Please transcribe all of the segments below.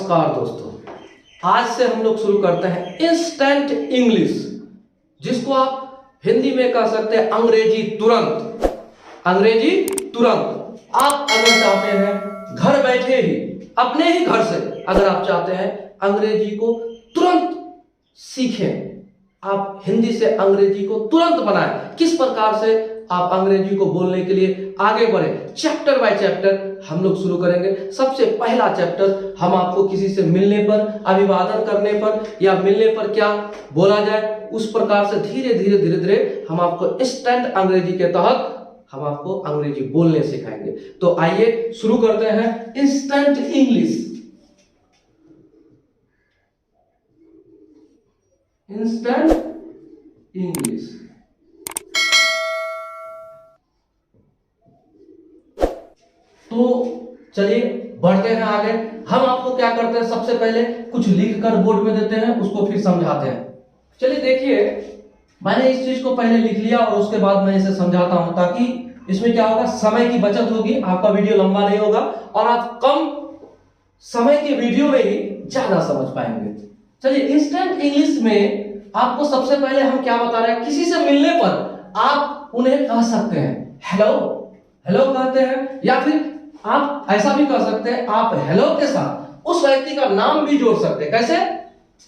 नमस्कार दोस्तों, आज से हम लोग शुरू करते हैं इंस्टेंट इंग्लिश, जिसको आप हिंदी में कह सकते हैं अंग्रेजी तुरंत। अंग्रेजी तुरंत आप अगर चाहते हैं घर बैठे ही अपने ही घर से अगर आप चाहते हैं अंग्रेजी को तुरंत सीखें, आप हिंदी से अंग्रेजी को तुरंत बनाएं, किस प्रकार से आप अंग्रेजी को बोलने के लिए आगे बढ़े, चैप्टर बाय चैप्टर हम लोग शुरू करेंगे। सबसे पहला चैप्टर हम आपको किसी से मिलने पर, अभिवादन करने पर या मिलने पर क्या बोला जाए, उस प्रकार से धीरे धीरे हम आपको इंस्टेंट अंग्रेजी के तहत हम आपको अंग्रेजी बोलने सिखाएंगे। तो आइए शुरू करते हैं इंस्टेंट इंग्लिश। इंस्टेंट इंग्लिश तो चलिए बढ़ते हैं आगे। हम आपको क्या करते हैं, सबसे पहले कुछ लिख कर बोर्ड में देते हैं, उसको फिर समझाते हैं। चलिए देखिए, मैंने इस चीज को पहले लिख लिया और उसके बाद मैं इसे समझाता हूं, ताकि इसमें क्या होगा, समय की बचत होगी, आपका वीडियो लंबा नहीं होगा और आप कम समय के वीडियो में ही ज्यादा समझ पाएंगे। चलिए, इंस्टेंट इंग्लिश में आपको सबसे पहले हम क्या बता रहे हैं, किसी से मिलने पर आप उन्हें कह सकते हैं हेलो, हेलो कहते हैं, या फिर आप ऐसा भी कह सकते हैं, आप हेलो के साथ उस व्यक्ति का नाम भी जोड़ सकते हैं। कैसे?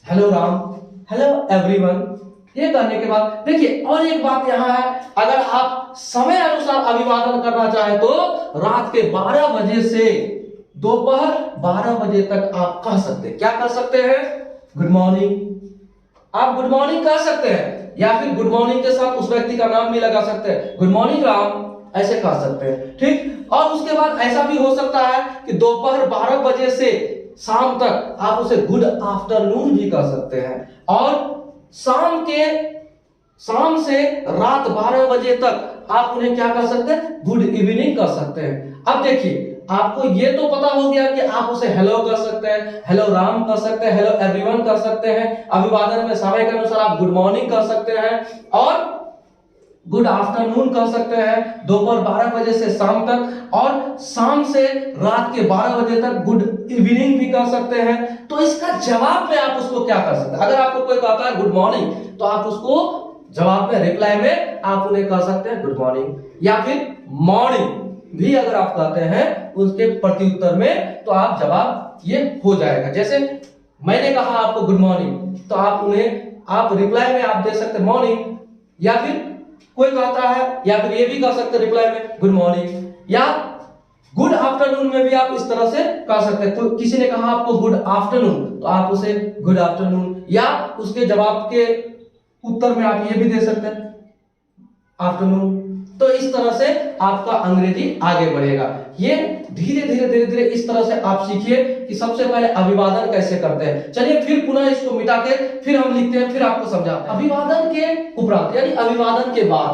Hello Ram, hello everyone. ये करने के बाद देखिए, और एक बात यहां है, अगर आप समय अनुसार अभिवादन करना चाहे तो रात के 12 बजे से दोपहर 12 बजे तक आप कह सकते हैं। क्या कर सकते हैं? Good morning. आप गुड मॉर्निंग कह सकते हैं, या फिर गुड मॉर्निंग के साथ उस व्यक्ति का नाम भी लगा सकते हैं, गुड मॉर्निंग राम, ऐसे कह सकते हैं। ठीक। और उसके बाद ऐसा भी हो सकता है कि दोपहर 12 बजे से शाम तक आप उसे गुड आफ्टरनून भी कह सकते हैं, और शाम से रात 12 बजे तक आप उन्हें क्या कर सकते हैं, गुड इवनिंग कर सकते हैं। अब देखिए, आपको ये तो पता हो गया कि आप उसे हेलो कर सकते हैं, हेलो राम कर सकते हैं, हेलो एवरीवन कर सकते हैं, अभिवादन में समय के अनुसार आप गुड मॉर्निंग कर सकते हैं और गुड आफ्टरनून कर सकते हैं दोपहर 12 बजे से शाम तक, और शाम से रात के 12 बजे तक गुड इवनिंग भी कर सकते हैं। तो इसका जवाब में आप उसको क्या कर सकते हैं, अगर आपको कोई कहता है गुड मॉर्निंग तो आप उसको जवाब में, रिप्लाई में आप उन्हें कह सकते हैं गुड मॉर्निंग, या फिर मॉर्निंग भी अगर आप कहते हैं उसके प्रत्युत्तर में, तो आप जवाब ये हो जाएगा। जैसे मैंने कहा आपको गुड मॉर्निंग, तो आप उन्हें आप रिप्लाई में आप दे सकते मॉर्निंग, या फिर कोई कहता है, या फिर ये भी कह सकते रिप्लाई में गुड मॉर्निंग, या गुड आफ्टरनून में भी आप इस तरह से कह सकते हैं। तो किसी ने कहा आपको गुड आफ्टरनून, तो आप उसे गुड आफ्टरनून, या उसके जवाब के उत्तर में आप ये भी दे सकते हैं आफ्टरनून। तो इस तरह से आपका अंग्रेजी आगे बढ़ेगा। ये धीरे धीरे इस तरह से आप सीखिए कि सबसे पहले अभिवादन कैसे करते हैं। चलिए फिर पुनः इसको मिटा के फिर हम लिखते हैं, फिर आपको समझाते हैं। अभिवादन के उपरांत यानी अभिवादन के बाद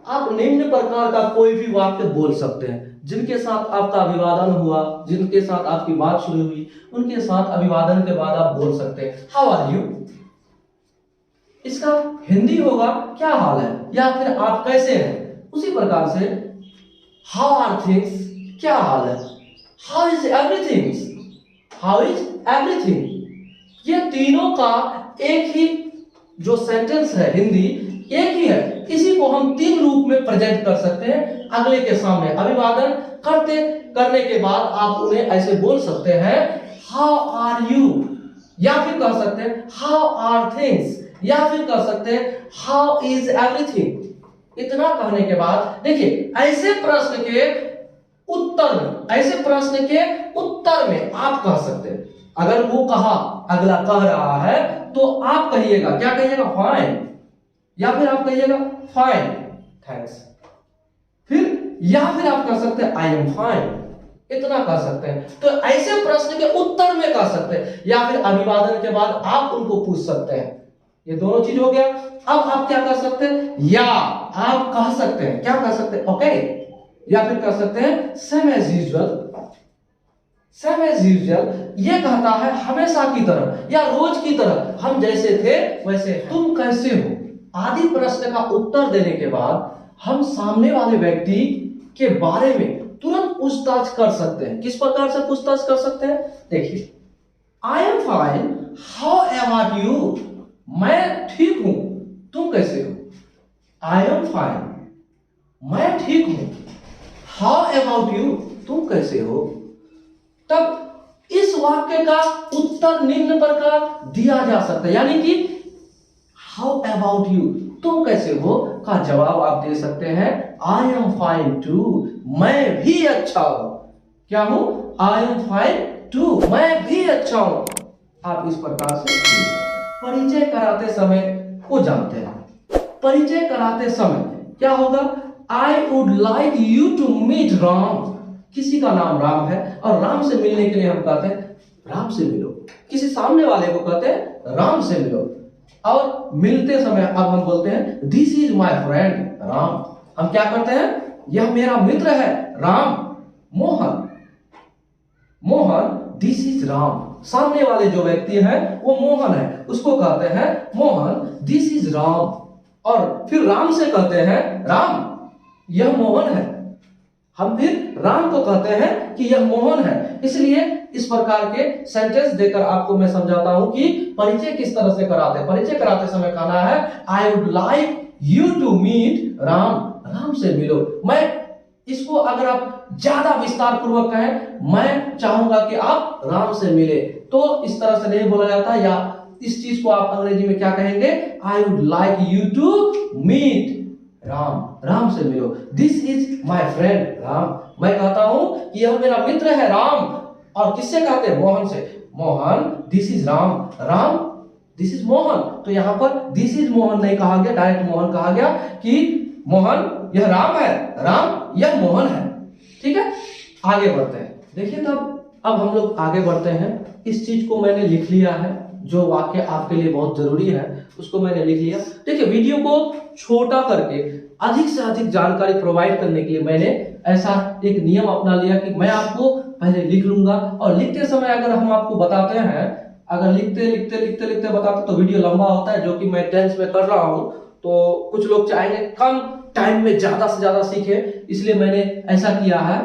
आप निम्न प्रकार का कोई भी वाक्य बोल सकते हैं। जिनके साथ आपका अभिवादन हुआ, जिनके साथ आपकी बात शुरू हुई, उनके साथ अभिवादन के बाद आप बोल सकते हैं हाउ आर यू। इसका हिंदी होगा क्या हाल है, या फिर आप कैसे हैं। उसी प्रकार से हाउ आर थिंग्स, क्या हाल है, how is everything, how is everything. ये तीनों का एक ही जो सेंटेंस है, हिंदी एक ही है। इसी को हम 3 रूप में प्रेजेंट कर सकते हैं अगले के सामने। अभिवादन करने के बाद आप उन्हें ऐसे बोल सकते हैं हाउ आर यू, या फिर कह सकते हैं हाउ आर थिंग्स, या फिर कह सकते हैं हाउ इज एवरीथिंग। इतना कहने के बाद देखिए, ऐसे प्रश्न के उत्तर में आप कह सकते हैं, अगर वो कहा, अगला कह रहा है, तो आप कहिएगा, क्या कहिएगा, फाइन, या फिर आप कहिएगा फाइन थैंक्स, या फिर आप कह सकते हैं आई एम फाइन। इतना कह सकते हैं। तो ऐसे प्रश्न के उत्तर में कह सकते हैं, या फिर अभिवादन के बाद आप उनको पूछ सकते हैं। ये दोनों चीज हो गया। अब आप क्या कर सकते हैं, या आप कह सकते हैं, क्या कह सकते हैं, ओके, या फिर कह सकते हैं same as usual. Same as usual ये कहता है हमेशा की तरह या रोज की तरह, हम जैसे थे वैसे। तुम कैसे हो आदि प्रश्न का उत्तर देने के बाद हम सामने वाले व्यक्ति के बारे में तुरंत पूछताछ कर सकते हैं। किस प्रकार से पूछताछ कर सकते हैं, देखिए, I am fine, how about you, मैं ठीक हूं, तुम कैसे हो। आई एम फाइन, मैं ठीक हूं, हाउ अबाउट यू, तुम कैसे हो। तब इस वाक्य का उत्तर निम्न प्रकार दिया जा सकता है, यानी कि हाउ अबाउट यू, तुम कैसे हो का जवाब आप दे सकते हैं आई एम फाइन टू, मैं भी अच्छा हूं। क्या हूं, आई एम फाइन टू, मैं भी अच्छा हूं। आप इस प्रकार से परिचय कराते समय को जानते हैं। परिचय कराते समय क्या होगा, I would like you to meet Ram, किसी का नाम राम है और राम से मिलने के लिए हम कहते हैं राम से मिलो, किसी सामने वाले को कहते हैं राम से मिलो। और मिलते समय अब हम बोलते हैं this is my friend Ram, हम क्या करते हैं, यह मेरा मित्र है राम, मोहन, मोहन दिस इज राम, सामने वाले जो व्यक्ति है वो मोहन है, उसको कहते हैं मोहन दिस इज राम। और फिर राम से कहते हैं राम, यह मोहन है, हम फिर राम को कहते हैं कि यह मोहन है। इसलिए इस प्रकार के सेंटेंस देकर आपको मैं समझाता हूं कि परिचय किस तरह से कराते हैं। परिचय कराते समय कहना है I would like you to meet Ram, Ram से मिलो। मैं इसको अगर आप ज्यादा विस्तार पूर्वक कहें, मैं चाहूंगा कि आप राम से मिले, तो इस तरह से नहीं बोला जाता। या इस चीज को आप अंग्रेजी में क्या कहेंगे, I would like you to meet Ram, Ram से मिलो। This is my friend Ram, मैं कहता हूं कि यह मेरा मित्र है राम। और किससे कहते हैं, मोहन से, Mohan this is Ram, Ram this is Mohan. तो यहां पर दिस इज मोहन नहीं कहा गया, डायरेक्ट मोहन कहा गया कि मोहन यह राम है, राम यह मोहन है। ठीक है, आगे बढ़ते हैं। देखिए तब अब हम लोग आगे बढ़ते हैं। इस चीज को मैंने लिख लिया है, जो वाक्य आपके लिए बहुत जरूरी है उसको मैंने लिख लिया। देखिए वीडियो को छोटा करके अधिक से अधिक जानकारी प्रोवाइड करने के लिए मैंने ऐसा एक नियम अपना लिया कि मैं आपको पहले लिख लूंगा, और लिखते समय अगर हम आपको बताते हैं, अगर लिखते बताते तो वीडियो लंबा होता है, जो कि मैं टेंस में कर रहा हूं। तो कुछ लोग चाहेंगे कम टाइम में ज्यादा से ज्यादा सीखे, इसलिए मैंने ऐसा किया है।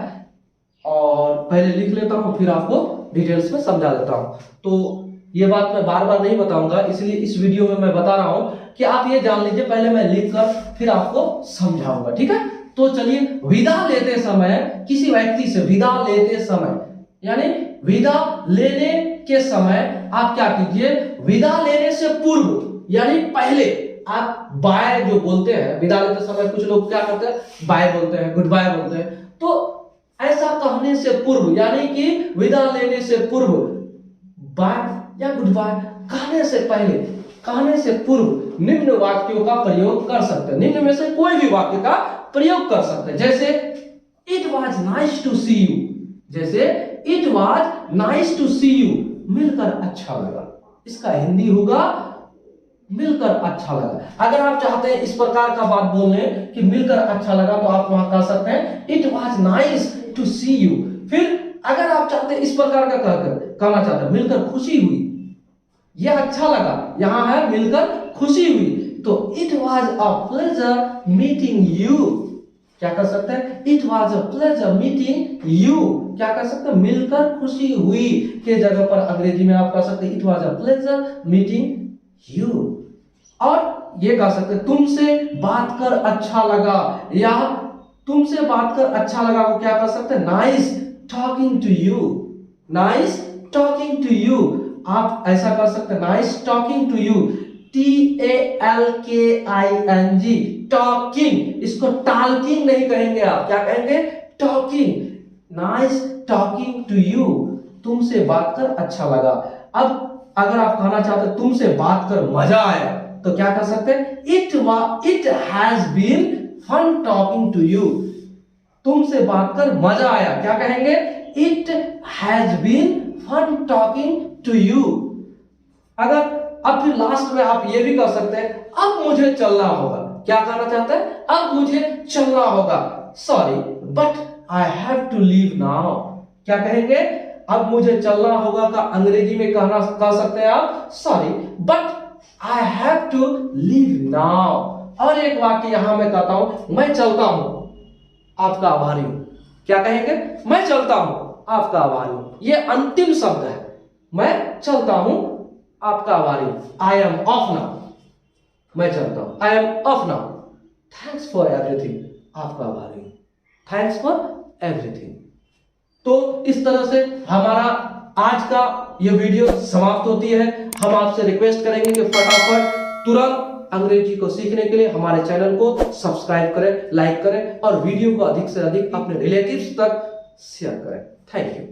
और पहले लिख लेता हूं, फिर आपको डिटेल्स में समझा देता हूं। तो ये बात मैं बार बार नहीं बताऊंगा, इसलिए इस वीडियो में मैं बता रहा हूं कि आप ये जान लीजिए, पहले मैं लिखकर फिर आपको समझाऊंगा। ठीक है, तो चलिए विदा लेते समय, किसी व्यक्ति से विदा लेते समय, यानी विदा लेने के समय आप क्या कीजिए, विदा लेने से पूर्व यानी पहले आप बाय जो बोलते हैं, विदा लेते समय कुछ लोग क्या करते हैं, बाय बोलते हैं, गुड बाय बोलते हैं। तो ऐसा कहने से पूर्व, यानी कि विदा लेने से पूर्व बाय या गुड बाय कहने से पहले, कहने से पूर्व निम्न वाक्यों का प्रयोग कर सकते हैं। निम्न में से कोई भी वाक्य का प्रयोग कर सकते हैं। जैसे it was nice to see you, जैसे it was nice to see you, मिलकर अच्छा लगा। इसका हिंदी होगा मिलकर अच्छा लगा। अगर आप चाहते हैं इस प्रकार का बात बोलने कि मिलकर अच्छा लगा, तो आप वहां कह सकते हैं it was nice to see you. फिर अगर आप चाहते हैं इस प्रकार का कहना चाहते हैं मिलकर खुशी हुई, यह अच्छा लगा, यहां है मिलकर खुशी हुई, तो it was a pleasure meeting you. क्या कर सकते हैं, it was a pleasure meeting you. क्या कर सकते हैं, मिलकर खुशी हुई के जगह पर अंग्रेजी में आप कह सकते हैं it was a pleasure meeting you. और ये कह सकते हैं तुमसे बात कर अच्छा लगा, या तुमसे बात कर अच्छा लगा को क्या कर सकते हैं, nice talking to you, nice talking to you. आप ऐसा कर सकते हैं nice talking to you, TALKING, talking, इसको टाल्किंग नहीं कहेंगे, आप क्या कहेंगे, talking, nice talking to you, तुमसे बात कर अच्छा लगा। अब अगर आप कहना चाहते हैं तुमसे बात कर मजा आया, तो क्या कर सकते हैं, it has been fun talking to you, तुमसे बात कर मजा आया, क्या कहेंगे, it has been fun talking to you. अगर अब फिर लास्ट में आप ये भी कर सकते हैं अब मुझे चलना होगा, क्या कहना चाहते हैं, अब मुझे चलना होगा, sorry but I have to leave now. क्या कहेंगे, अब मुझे चलना होगा का अंग्रेजी में कह सकते हैं आप sorry but I have to leave now. और एक वाक्य यहां मैं कहता हूं मैं चलता हूं आपका आभारी हूं, क्या कहेंगे, मैं चलता हूं आपका आभारी हूं। ये अंतिम शब्द है, मैं चलता हूं, आपका बारी। आई एम ऑफ नाउ, मैं चलता हूं। I am of now, thanks for everything, आपका बारी। Thanks for everything. तो इस तरह से हमारा आज का ये वीडियो समाप्त होती है। हम आपसे रिक्वेस्ट करेंगे कि फटाफट तुरंत अंग्रेजी को सीखने के लिए हमारे चैनल को सब्सक्राइब करें, लाइक करें और वीडियो को अधिक से अधिक अपने रिलेटिव्स तक शेयर करें। Thank you.